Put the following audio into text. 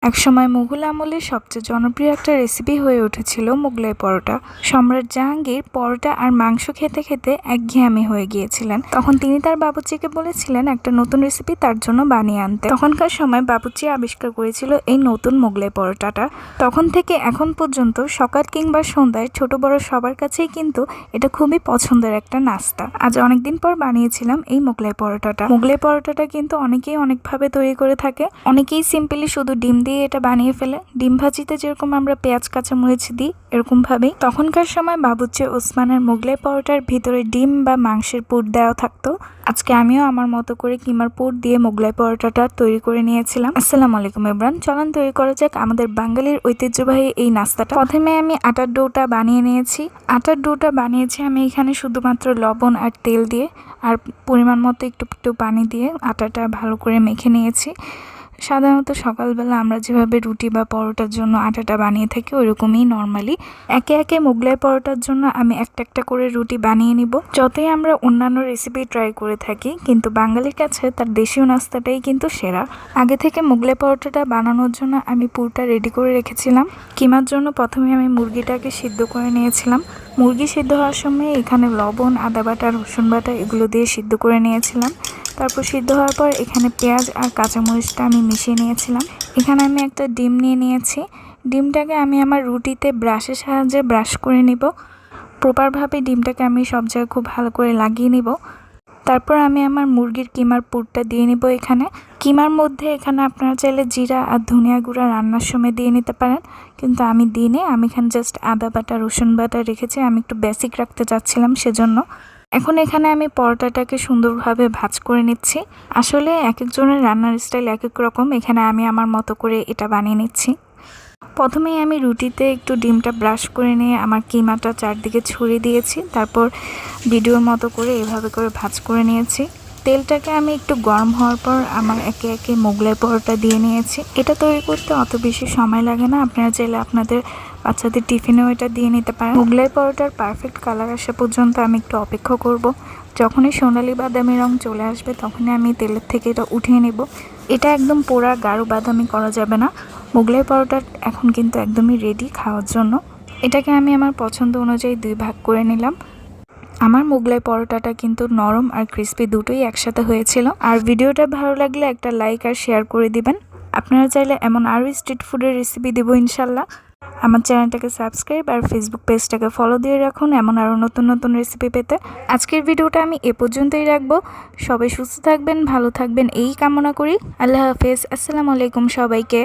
একসময় মুঘল আমলের সবচেয়ে জনপ্রিয় একটা রেসিপি হয়ে উঠেছিল মোগলাই পরোটা। সম্রাট জাহাঙ্গীর পরোটা আর মাংস খেতে খেতে একঘেয়েমি হয়ে গিয়েছিলেন। তখন তিনি তার বাবুর্চিকে বলেছিলেন একটা নতুন রেসিপি তার জন্য বানিয়ে আনতে। তখনকার সময় বাবুর্চি আবিষ্কার করেছিল এই নতুন মোগলাই পরোটাটা। তখন থেকে এখন পর্যন্ত সকাল কিংবা সন্ধ্যায় ছোট বড় সবার কাছেই কিন্তু এটা খুবই পছন্দের একটা নাস্তা। আজ অনেকদিন পর বানিয়েছিলাম এই মোগলাই পরোটাটা। মোগলাই পরোটাটা কিন্তু অনেকেই অনেকভাবে তৈরি করে থাকে। অনেকেই সিম্পলি শুধু ডিম দিয়ে এটা বানিয়ে ফেলে। ডিম ভাজিতে যেরকম আমরা পেঁয়াজ কাঁচামরিচ দিই এরকম ভাবেই তখনকার সময় বাবুর্চি ওসমানের মোগলাই পরোটার ভিতরে ডিম বা মাংসের পুর দেওয়া থাকতো। আজকে আমিও আমার মতো করে কিমার পুর দিয়ে মোগলাই পরোটাটা তৈরি করে নিয়েছিলাম। আসসালামু আলাইকুম এভরিওয়ান, চলুন তৈরি করা যাক আমাদের বাঙালির ঐতিহ্যবাহী এই নাস্তাটা। প্রথমে আমি আটার ডোটা বানিয়ে নিয়েছি। আটার ডোটা বানিয়েছি আমি এখানে শুধুমাত্র লবণ আর তেল দিয়ে, আর পরিমাণ মতো একটু একটু পানি দিয়ে আটাটা ভালো করে মেখে নিয়েছি। সাধারণত সকালবেলা আমরা যেভাবে রুটি বা পরোটার জন্য আটাটা বানিয়ে থাকি ওইরকমই নর্মালি একে একে মোগলাই পরোটার জন্য আমি একটা একটা করে রুটি বানিয়ে নিব। যতই আমরা অন্যান্য রেসিপি ট্রাই করে থাকি কিন্তু বাঙালির কাছে তার দেশীয় নাস্তাটাই কিন্তু সেরা। আগে থেকে মোগলাই পরোটাটা বানানোর জন্য আমি পুরটা রেডি করে রেখেছিলাম। কিমার জন্য প্রথমে আমি মুরগিটাকে সিদ্ধ করে নিয়েছিলাম। মুরগি সিদ্ধ হওয়ার সময় এখানে লবণ, আদা বাটা, রসুন বাটা এগুলো দিয়ে সিদ্ধ করে নিয়েছিলাম। তারপর সিদ্ধ হওয়ার পর এখানে পেঁয়াজ আর কাঁচামরিচটা আমি মিশিয়ে নিয়েছিলাম। এখানে আমি একটা ডিম নিয়ে নিয়েছি। ডিমটাকে আমি আমার রুটিতে ব্রাশের সাহায্যে ব্রাশ করে নিব। প্রপারভাবে ডিমটাকে আমি সব জায়গায় খুব ভালো করে লাগিয়ে নিব। তারপর আমি আমার মুরগির কিমার পুরটা দিয়ে নিব। এখানে কিমার মধ্যে এখানে আপনারা চাইলে জিরা আর ধনিয়া গুঁড়া রান্নার সময় দিয়ে নিতে পারেন, কিন্তু আমি দিইনি। আমি এখানে জাস্ট আদা বাটা, রসুন বাটা রেখেছি। আমি একটু বেসিক রাখতে চাচ্ছিলাম সেজন্য। এখন এখানে আমি পরোটাটাকে সুন্দরভাবে ভাজ করে নিচ্ছি। আসলে এক একজনের রান্নার স্টাইল এক এক রকম। এখানে আমি আমার মতো করে এটা বানিয়ে নিচ্ছি। প্রথমেই আমি রুটিতে একটু ডিমটা ব্রাশ করে নিয়ে আমার কিমাটা চারদিকে ছড়িয়ে দিয়েছি। তারপর ভিডিওর মতো করে এভাবে করে ভাজ করে নিয়েছি। তেলটাকে আমি একটু গরম হওয়ার পর আমার একে একে মোগলাই পরোটা দিয়ে নিয়েছি। এটা তৈরি করতে অত বেশি সময় লাগে না। আপনারা চাইলে আপনাদের বাচ্চাদের টিফিনেও এটা দিয়ে নিতে পারেন। মোগলাই পরোটার পারফেক্ট কালার আসা পর্যন্ত আমি একটু অপেক্ষা করব। যখনই সোনালি বাদামি রং চলে আসবে তখনই আমি তেলের থেকে এটা উঠিয়ে নেব। এটা একদম পোড়া গাঢ় বাদামি করা যাবে না। মোগলাই পরোটা এখন কিন্তু একদমই রেডি খাওয়ার জন্য। এটাকে আমি আমার পছন্দ অনুযায়ী দুই ভাগ করে নিলাম। আমার মোগলাই পরোটাটা কিন্তু নরম আর ক্রিস্পি দুটোই একসাথে হয়েছিল। আর ভিডিওটা ভালো লাগলে একটা লাইক আর শেয়ার করে দিবেন। আপনারা চাইলে এমন আরও স্ট্রিট ফুডের রেসিপি দেবো ইনশাল্লাহ। আমার চ্যানেলটাকে সাবস্ক্রাইব আর ফেসবুক পেজটাকে ফলো দিয়ে রাখুন এমন আরও নতুন নতুন রেসিপি পেতে। আজকের ভিডিওটা আমি এ পর্যন্তই রাখবো। সবাই সুস্থ থাকবেন, ভালো থাকবেন এই কামনা করি। আল্লাহ হাফেজ। আসসালামু আলাইকুম সবাইকে।